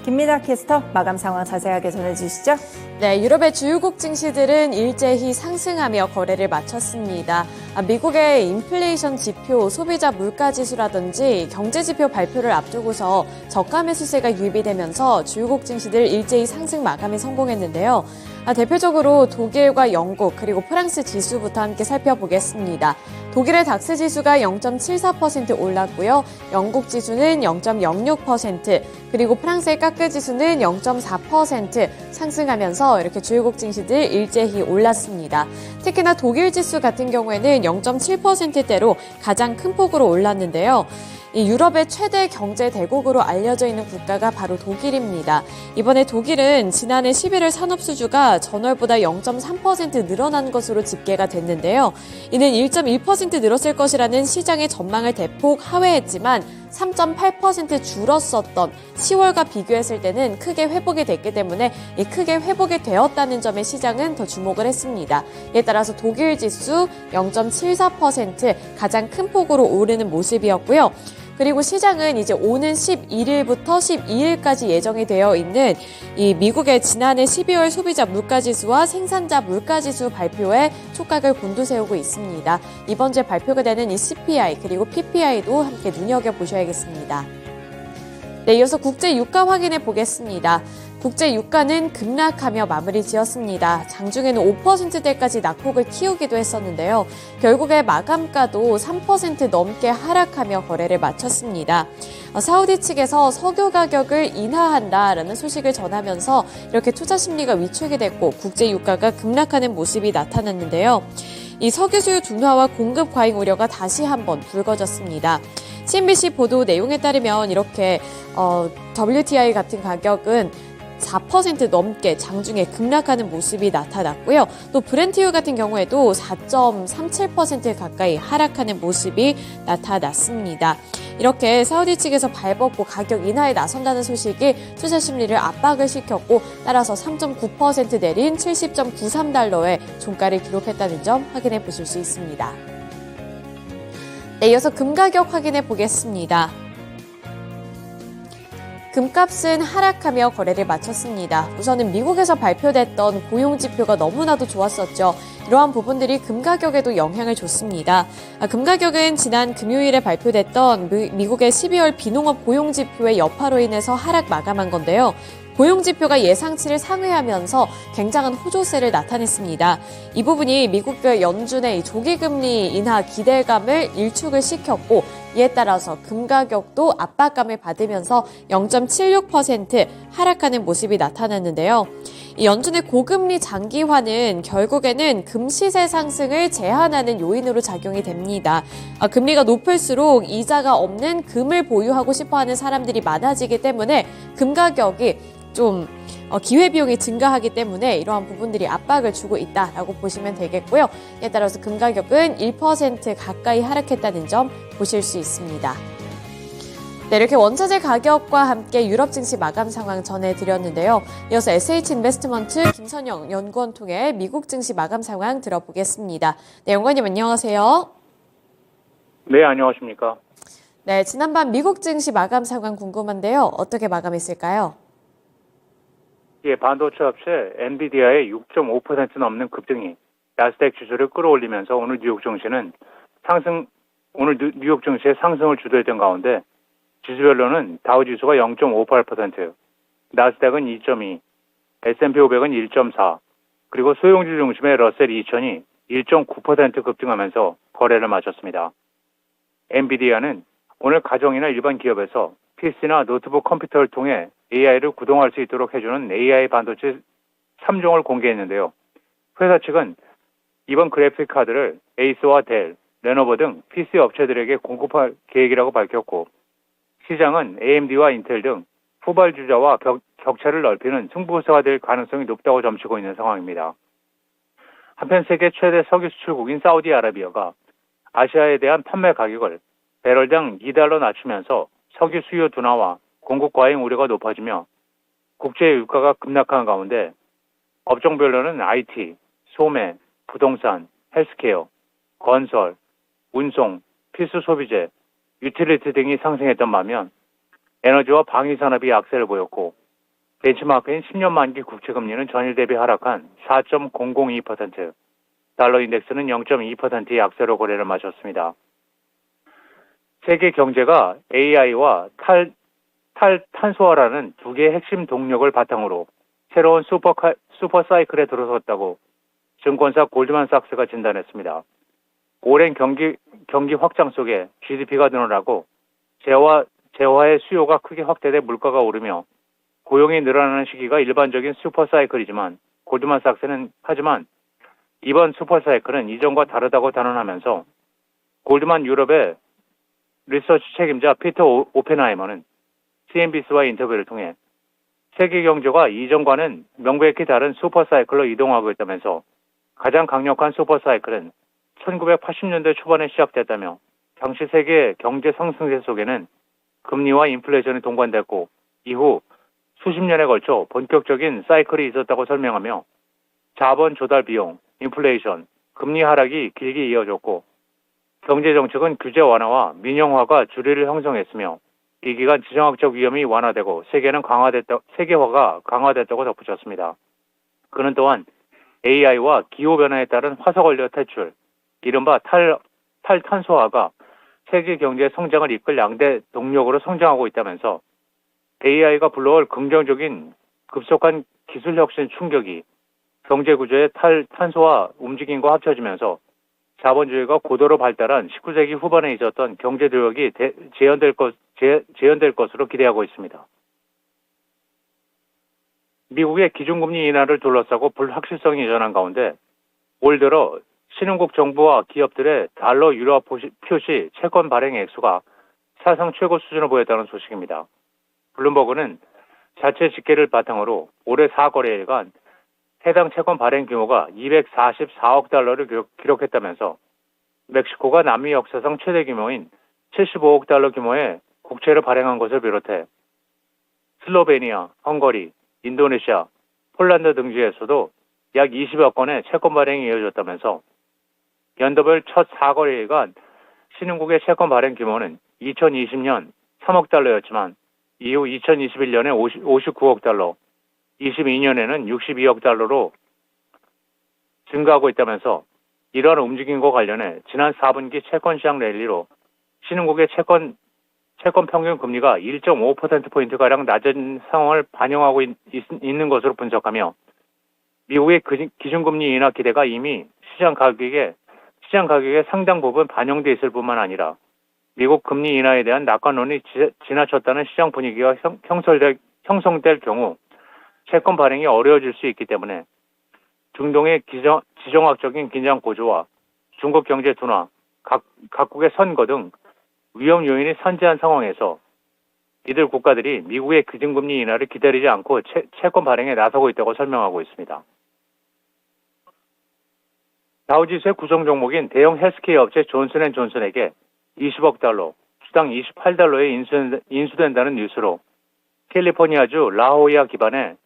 김미나 캐스터 마감 상황 자세하게 전해주시죠. 네, 유럽의 주요국 증시들은 일제히 상승하며 거래를 마쳤습니다. 미국의 인플레이션 지표, 소비자 물가 지수라든지 경제 지표 발표를 앞두고서 저가 매수세가 유입되면서 주요국 증시들 일제히 상승 마감에 성공했는데요. 대표적으로 독일과 영국 그리고 프랑스 지수부터 함께 살펴보겠습니다. 독일의 닥스 지수가 0.74% 올랐고요. 영국 지수는 0.06%, 그리고 프랑스의 까크 지수는 0.4% 상승하면서 이렇게 주요국 증시들 일제히 올랐습니다. 특히나 독일 지수 같은 경우에는 0.7%대로 가장 큰 폭으로 올랐는데요. 이 유럽의 최대 경제 대국으로 알려져 있는 국가가 바로 독일입니다. 이번에 독일은 지난해 11월 산업수주가 전월보다 0.3% 늘어난 것으로 집계가 됐는데요. 이는 1.1% 늘었을 것이라는 시장의 전망을 대폭 하회했지만 3.8% 줄었었던 10월과 비교했을 때는 크게 회복이 됐기 때문에 크게 회복이 되었다는 점에 시장은 더 주목을 했습니다. 이에 따라서 독일 지수 0.74% 가장 큰 폭으로 오르는 모습이었고요. 그리고 시장은 이제 오는 11일부터 12일까지 예정이 되어 있는 이 미국의 지난해 12월 소비자 물가지수와 생산자 물가지수 발표에 촉각을 곤두세우고 있습니다. 이번 주에 발표가 되는 이 CPI 그리고 PPI도 함께 눈여겨보셔야겠습니다. 네, 이어서 국제 유가 확인해 보겠습니다. 국제 유가는 급락하며 마무리 지었습니다. 장중에는 5%대까지 낙폭을 키우기도 했었는데요. 결국에 마감가도 3% 넘게 하락하며 거래를 마쳤습니다. 사우디 측에서 석유 가격을 인하한다라는 소식을 전하면서 이렇게 투자 심리가 위축이 됐고 국제 유가가 급락하는 모습이 나타났는데요. 이 석유 수요 둔화와 공급 과잉 우려가 다시 한번 불거졌습니다. CNBC 보도 내용에 따르면 이렇게 WTI 같은 가격은 4% 넘게 장중에 급락하는 모습이 나타났고요. 또 브렌트유 같은 경우에도 4.37% 가까이 하락하는 모습이 나타났습니다. 이렇게 사우디 측에서 발벗고 가격 인하에 나선다는 소식이 투자 심리를 압박을 시켰고 따라서 3.9% 내린 70.93달러의 종가를 기록했다는 점 확인해 보실 수 있습니다. 네, 이어서 금 가격 확인해 보겠습니다. 금값은 하락하며 거래를 마쳤습니다. 우선은 미국에서 발표됐던 고용지표가 너무나도 좋았었죠. 이러한 부분들이 금 가격에도 영향을 줬습니다. 금 가격은 지난 금요일에 발표됐던 미국의 12월 비농업 고용지표의 여파로 인해서 하락 마감한 건데요. 고용지표가 예상치를 상회하면서 굉장한 호조세를 나타냈습니다. 이 부분이 미국 연준의 조기금리 인하 기대감을 일축을 시켰고 이에 따라서 금 가격도 압박감을 받으면서 0.76% 하락하는 모습이 나타났는데요. 이 연준의 고금리 장기화는 결국에는 금 시세 상승을 제한하는 요인으로 작용이 됩니다. 금리가 높을수록 이자가 없는 금을 보유하고 싶어하는 사람들이 많아지기 때문에 금 가격이 좀 기회비용이 증가하기 때문에 이러한 부분들이 압박을 주고 있다라고 보시면 되겠고요. 이에 따라서 금 가격은 1% 가까이 하락했다는 점 보실 수 있습니다. 네, 이렇게 원자재 가격과 함께 유럽 증시 마감 상황 전해드렸는데요. 이어서 SH인베스트먼트 김선영 연구원 통해 미국 증시 마감 상황 들어보겠습니다. 네, 연구원님 안녕하세요. 네, 안녕하십니까. 네, 지난밤 미국 증시 마감 상황 궁금한데요. 어떻게 마감했을까요? 예, 반도체 업체 엔비디아의 6.5% 넘는 급등이 나스닥 지수를 끌어올리면서 오늘 뉴욕 증시의 상승을 주도했던 가운데 지수별로는 다우 지수가 0.58%, 나스닥은 2.2, S&P 500은 1.4, 그리고 소형주 중심의 러셀 2000이 1.9% 급등하면서 거래를 마쳤습니다. 엔비디아는 오늘 가정이나 일반 기업에서 PC나 노트북 컴퓨터를 통해 AI를 구동할 수 있도록 해주는 AI 반도체 3종을 공개했는데요. 회사 측은 이번 그래픽 카드를 에이스와 델, 레노버 등 PC 업체들에게 공급할 계획이라고 밝혔고 시장은 AMD와 인텔 등 후발주자와 격차를 넓히는 승부수가 될 가능성이 높다고 점치고 있는 상황입니다. 한편 세계 최대 석유 수출국인 사우디아라비아가 아시아에 대한 판매 가격을 배럴당 $2 낮추면서 석유 수요 둔화와 공급 과잉 우려가 높아지며 국제 유가가 급락한 가운데 업종별로는 IT, 소매, 부동산, 헬스케어, 건설, 운송, 필수 소비재, 유틸리티 등이 상승했던 반면 에너지와 방위산업이 악세를 보였고 벤치마크인 10년 만기 국채금리는 전일 대비 하락한 4.002%, 달러 인덱스는 0.2%의 약세로 거래를 마쳤습니다. 세계 경제가 AI와 탈탄소화라는 두 개의 핵심 동력을 바탕으로 새로운 슈퍼사이클에 들어섰다고 증권사 골드만삭스가 진단했습니다. 오랜 경기 확장 속에 GDP가 늘어나고 재화의 수요가 크게 확대돼 물가가 오르며 고용이 늘어나는 시기가 일반적인 슈퍼사이클이지만 하지만 이번 슈퍼사이클은 이전과 다르다고 단언하면서 골드만 유럽의 리서치 책임자 피터 오펜하이머는 CNBC와의 인터뷰를 통해 세계 경제가 이전과는 명백히 다른 슈퍼사이클로 이동하고 있다면서 가장 강력한 슈퍼사이클은 1980년대 초반에 시작됐다며 당시 세계 경제 상승세 속에는 금리와 인플레이션이 동반됐고 이후 수십 년에 걸쳐 본격적인 사이클이 있었다고 설명하며 자본 조달 비용, 인플레이션, 금리 하락이 길게 이어졌고 경제 정책은 규제 완화와 민영화가 주류를 형성했으며 이 기간 지정학적 위험이 완화되고 세계화가 강화됐다고 덧붙였습니다. 그는 또한 AI와 기후 변화에 따른 화석원료 퇴출, 이른바 탈탄소화가 세계 경제의 성장을 이끌 양대 동력으로 성장하고 있다면서 AI가 불러올 긍정적인 급속한 기술 혁신 충격이 경제 구조의 탈탄소화 움직임과 합쳐지면서 자본주의가 고도로 발달한 19세기 후반에 있었던 경제 도약이 재현될 것으로 기대하고 있습니다. 미국의 기준금리 인하를 둘러싸고 불확실성이 여전한 가운데 올 들어 신흥국 정부와 기업들의 달러 유료 표시 채권 발행 액수가 사상 최고 수준을 보였다는 소식입니다. 블룸버그는 자체 집계를 바탕으로 올해 4거래일간 해당 채권 발행 규모가 244억 달러를 기록했다면서 멕시코가 남미 역사상 최대 규모인 75억 달러 규모의 국채를 발행한 것을 비롯해 슬로베니아, 헝가리, 인도네시아, 폴란드 등지에서도 약 20여 건의 채권 발행이 이어졌다면서 연도별 첫 4거래일간 신흥국의 채권 발행 규모는 2020년 3억 달러였지만 이후 2021년에 59억 달러, 22년에는 62억 달러로 증가하고 있다면서 이러한 움직임과 관련해 지난 4분기 채권 시장 랠리로 신흥국의 채권 평균 금리가 1.5%포인트가량 낮은 상황을 반영하고 있는 것으로 분석하며 미국의 기준금리 인하 기대가 이미 시장 가격에 상당 부분 반영돼 있을 뿐만 아니라 미국 금리 인하에 대한 낙관론이 지나쳤다는 시장 분위기가 형성될 경우 채권 발행이 어려워질 수 있기 때문에 중동의 지정학적인 긴장 고조와 중국 경제 둔화, 각국의 선거 등 위험 요인이 산재한 상황에서 이들 국가들이 미국의 기준금리 인하를 기다리지 않고 채권 발행에 나서고 있다고 설명하고 있습니다. 다우지수의 구성 종목인 대형 헬스케어 업체 존슨앤존슨에게 20억 달러, 주당 28달러에 인수된다는 뉴스로 캘리포니아주 라호야 기반의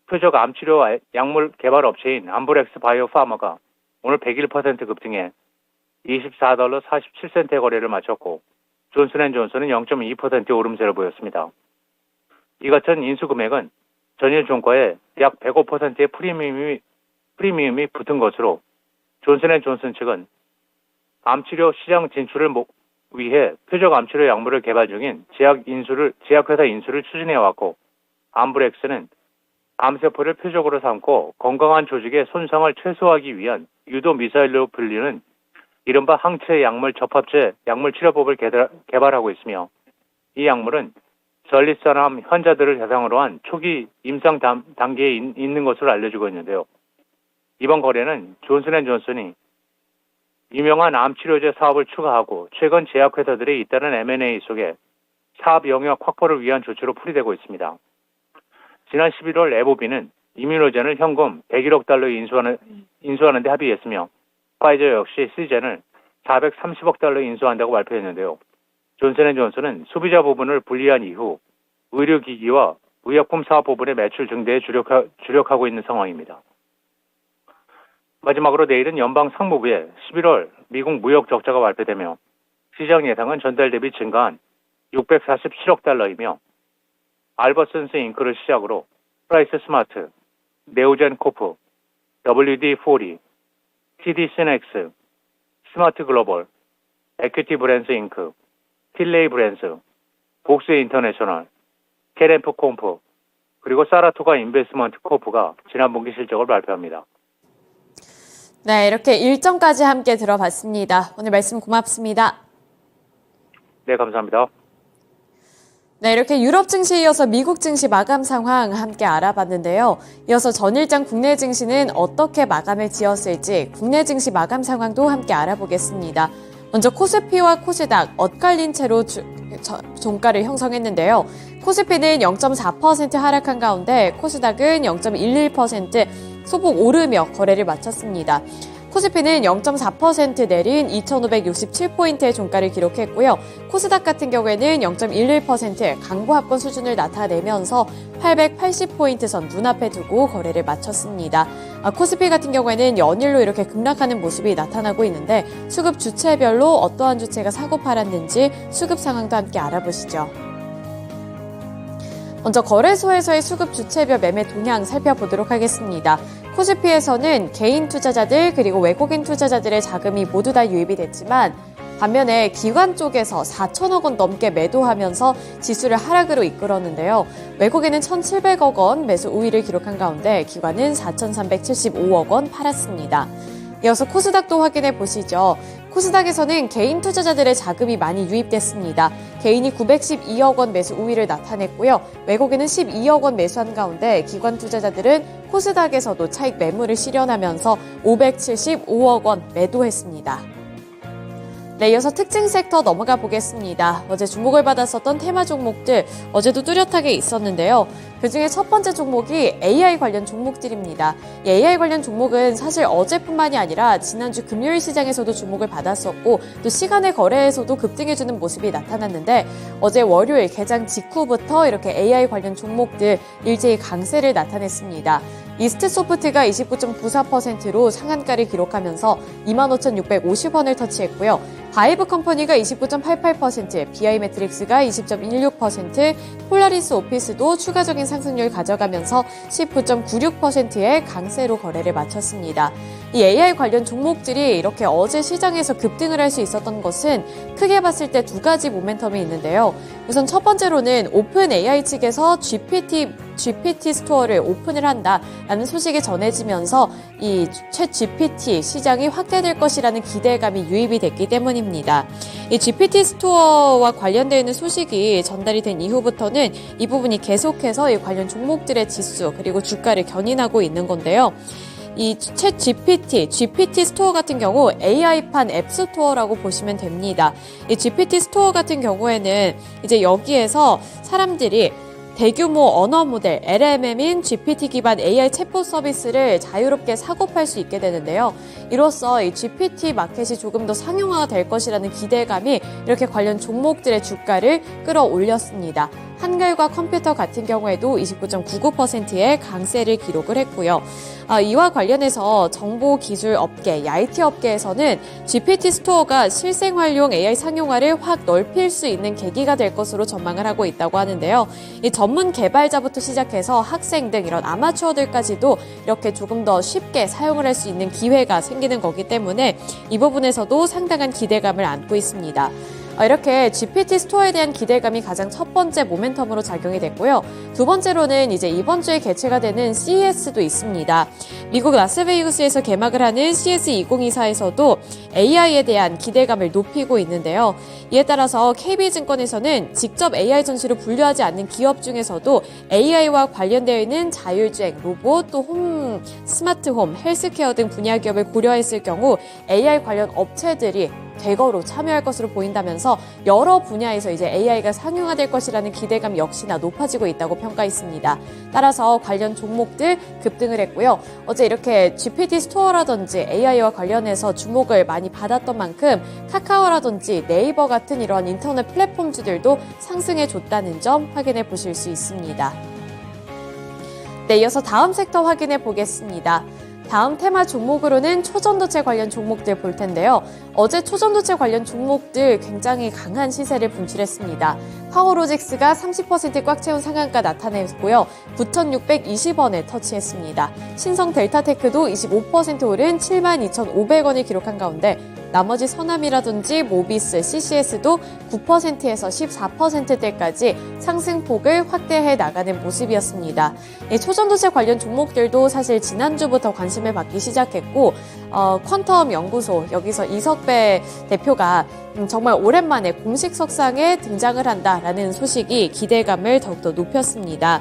표적 암치료 약물 개발 업체인 암브렉스 바이오파마가 오늘 101% 급등해 24달러 47센트의 거래를 마쳤고 존슨앤존슨은 0.2%의 오름세를 보였습니다. 이 같은 인수 금액은 전일 종가에 약 105%의 프리미엄이 붙은 것으로 존슨앤존슨 측은 암치료 시장 진출을 위해 표적 암치료 약물을 개발 중인 제약회사 인수를 추진해왔고 암브렉스는 암세포를 표적으로 삼고 건강한 조직의 손상을 최소화하기 위한 유도 미사일로 불리는 이른바 항체 약물 접합체 약물 치료법을 개발하고 있으며 이 약물은 전립선암 환자들을 대상으로 한 초기 임상 단계에 있는 것으로 알려지고 있는데요. 이번 거래는 존슨앤존슨이 유명한 암치료제 사업을 추가하고 최근 제약회사들이 잇따른 M&A 속에 사업 영역 확보를 위한 조치로 풀이되고 있습니다. 지난 11월 에보비는 이뮤노젠을 현금 101억 달러에 인수하는 데 합의했으며 파이저 역시 시젠을 430억 달러에 인수한다고 발표했는데요. 존슨앤존슨은 소비자 부분을 분리한 이후 의료기기와 의약품 사업 부분의 매출 증대에 주력하고 있는 상황입니다. 마지막으로 내일은 연방 상무부의 11월 미국 무역 적자가 발표되며 시장 예상은 전달 대비 증가한 647억 달러이며 알버슨스 잉크를 시작으로 프라이스 스마트, 네오젠 코프, WD-40, TD 시넥스, 스마트 글로벌, 에퀴티 브랜스 잉크, 틸레이 브랜스, 복스 인터내셔널, 케렌프 콤프, 그리고 사라토가 인베스트먼트 코프가 지난 분기 실적을 발표합니다. 네, 이렇게 일정까지 함께 들어봤습니다. 오늘 말씀 고맙습니다. 네, 감사합니다. 네, 이렇게 유럽 증시에 이어서 미국 증시 마감 상황 함께 알아봤는데요. 이어서 전일장 국내 증시는 어떻게 마감을 지었을지 국내 증시 마감 상황도 함께 알아보겠습니다. 먼저 코스피와 코스닥 엇갈린 채로 종가를 형성했는데요. 코스피는 0.4% 하락한 가운데 코스닥은 0.11% 소폭 오르며 거래를 마쳤습니다. 코스피는 0.4% 내린 2,567포인트의 종가를 기록했고요. 코스닥 같은 경우에는 0.11% 강보합권 수준을 나타내면서 880포인트 선 눈앞에 두고 거래를 마쳤습니다. 코스피 같은 경우에는 연일로 이렇게 급락하는 모습이 나타나고 있는데 수급 주체별로 어떠한 주체가 사고 팔았는지 수급 상황도 함께 알아보시죠. 먼저 거래소에서의 수급 주체별 매매 동향 살펴보도록 하겠습니다. 코스피에서는 개인 투자자들 그리고 외국인 투자자들의 자금이 모두 다 유입이 됐지만 반면에 기관 쪽에서 4천억 원 넘게 매도하면서 지수를 하락으로 이끌었는데요. 외국인은 1,700억 원 매수 우위를 기록한 가운데 기관은 4,375억 원 팔았습니다. 이어서 코스닥도 확인해 보시죠. 코스닥에서는 개인 투자자들의 자금이 많이 유입됐습니다. 개인이 912억 원 매수 우위를 나타냈고요. 외국인은 12억 원 매수한 가운데 기관 투자자들은 코스닥에서도 차익 매물을 실현하면서 575억 원 매도했습니다. 네, 이어서 특징 섹터 넘어가 보겠습니다. 어제 주목을 받았었던 테마 종목들 어제도 뚜렷하게 있었는데요. 그중에 첫 번째 종목이 AI 관련 종목들입니다. 이 AI 관련 종목은 사실 어제뿐만이 아니라 지난주 금요일 시장에서도 주목을 받았었고 또 시간의 거래에서도 급등해주는 모습이 나타났는데 어제 월요일 개장 직후부터 이렇게 AI 관련 종목들 일제히 강세를 나타냈습니다. 이스트소프트가 29.94%로 상한가를 기록하면서 25,650원을 터치했고요. 바이브 컴퍼니가 29.88%, BI매트릭스가 20.16%, 폴라리스 오피스도 추가적인 상승률 가져가면서 19.96%의 강세로 거래를 마쳤습니다. 이 AI 관련 종목들이 이렇게 어제 시장에서 급등을 할 수 있었던 것은 크게 봤을 때 두 가지 모멘텀이 있는데요. 우선 첫 번째로는 오픈 AI 측에서 GPT 스토어를 오픈을 한다라는 소식이 전해지면서 이 챗 GPT 시장이 확대될 것이라는 기대감이 유입이 됐기 때문입니다. 이 GPT 스토어와 관련되어 있는 소식이 전달이 된 이후부터는 이 부분이 계속해서 이 관련 종목들의 지수 그리고 주가를 견인하고 있는 건데요. 이 챗 GPT 스토어 같은 경우 AI판 앱 스토어라고 보시면 됩니다. 이 GPT 스토어 같은 경우에는 이제 여기에서 사람들이 대규모 언어 모델 LMM인 GPT 기반 AI 챗봇 서비스를 자유롭게 사고 팔 수 있게 되는데요. 이로써 이 GPT 마켓이 조금 더 상용화가 될 것이라는 기대감이 이렇게 관련 종목들의 주가를 끌어올렸습니다. 한글과 컴퓨터 같은 경우에도 29.99%의 강세를 기록을 했고요. 이와 관련해서 정보기술업계, IT 업계에서는 GPT 스토어가 실생활용 AI 상용화를 확 넓힐 수 있는 계기가 될 것으로 전망을 하고 있다고 하는데요. 이 전문 개발자부터 시작해서 학생 등 이런 아마추어들까지도 이렇게 조금 더 쉽게 사용을 할 수 있는 기회가 생기는 거기 때문에 이 부분에서도 상당한 기대감을 안고 있습니다. 이렇게 GPT 스토어에 대한 기대감이 가장 첫 번째 모멘텀으로 작용이 됐고요. 두 번째로는 이제 이번 주에 개최가 되는 CES도 있습니다. 미국 라스베이거스에서 개막을 하는 CES 2024에서도 AI에 대한 기대감을 높이고 있는데요. 이에 따라서 KB증권에서는 직접 AI 전시로 분류하지 않는 기업 중에서도 AI와 관련되어 있는 자율주행, 로봇, 또 스마트홈, 헬스케어 등 분야 기업을 고려했을 경우 AI 관련 업체들이 대거로 참여할 것으로 보인다면서 여러 분야에서 이제 AI가 상용화될 것이라는 기대감 역시나 높아지고 있다고 평가했습니다. 따라서 관련 종목들 급등을 했고요. 어제 이렇게 GPT 스토어라든지 AI와 관련해서 주목을 많이 받았던 만큼 카카오라든지 네이버 같은 이러한 인터넷 플랫폼주들도 상승해 줬다는 점 확인해 보실 수 있습니다. 네, 이어서 다음 섹터 확인해 보겠습니다. 다음 테마 종목으로는 초전도체 관련 종목들 볼 텐데요. 어제 초전도체 관련 종목들 굉장히 강한 시세를 분출했습니다. 파워로직스가 30% 꽉 채운 상한가 나타냈고요. 9,620원에 터치했습니다. 신성 델타테크도 25% 오른 72,500원을 기록한 가운데 나머지 서남이라든지 모비스, CCS도 9%에서 14%대까지 상승폭을 확대해 나가는 모습이었습니다. 초전도체 관련 종목들도 사실 지난주부터 관심을 받기 시작했고 퀀텀 연구소, 여기서 이석배 대표가 정말 오랜만에 공식 석상에 등장을 한다라는 소식이 기대감을 더욱더 높였습니다.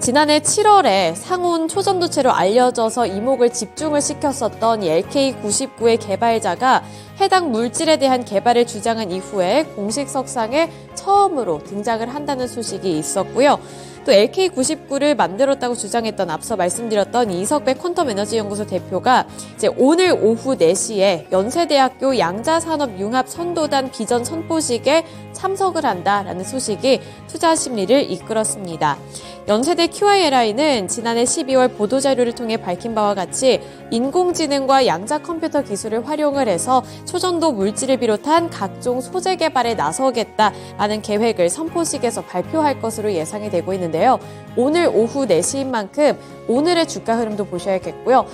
지난해 7월에 상온 초전도체로 알려져서 이목을 집중을 시켰었던 이 LK99의 개발자가 해당 물질에 대한 개발을 주장한 이후에 공식 석상에 처음으로 등장을 한다는 소식이 있었고요. 또 LK99를 만들었다고 주장했던 앞서 말씀드렸던 이석배 퀀텀에너지연구소 대표가 이제 오늘 오후 4시에 연세대학교 양자산업융합 선도단 비전 선포식에 참석을 한다라는 소식이 투자 심리를 이끌었습니다. 연세대 QILI는 지난해 12월 보도자료를 통해 밝힌 바와 같이 인공지능과 양자 컴퓨터 기술을 활용을 해서 초전도 물질을 비롯한 각종 소재 개발에 나서겠다라는 계획을 선포식에서 발표할 것으로 예상이 되고 있는데요. 오늘 오후 4시인 만큼 오늘의 주가 흐름도 보셔야겠고요.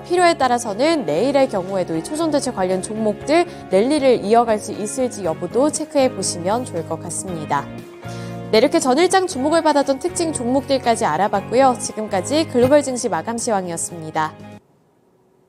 필요에 따라서는 내일의 경우에도 이 초전도체 관련 종목들 랠리를 이어갈 수 있을지 여부도 체크해 보시면 좋을 것 같습니다. 네, 이렇게 전일장 주목을 받았던 특징 종목들까지 알아봤고요. 지금까지 글로벌 증시 마감 시황이었습니다.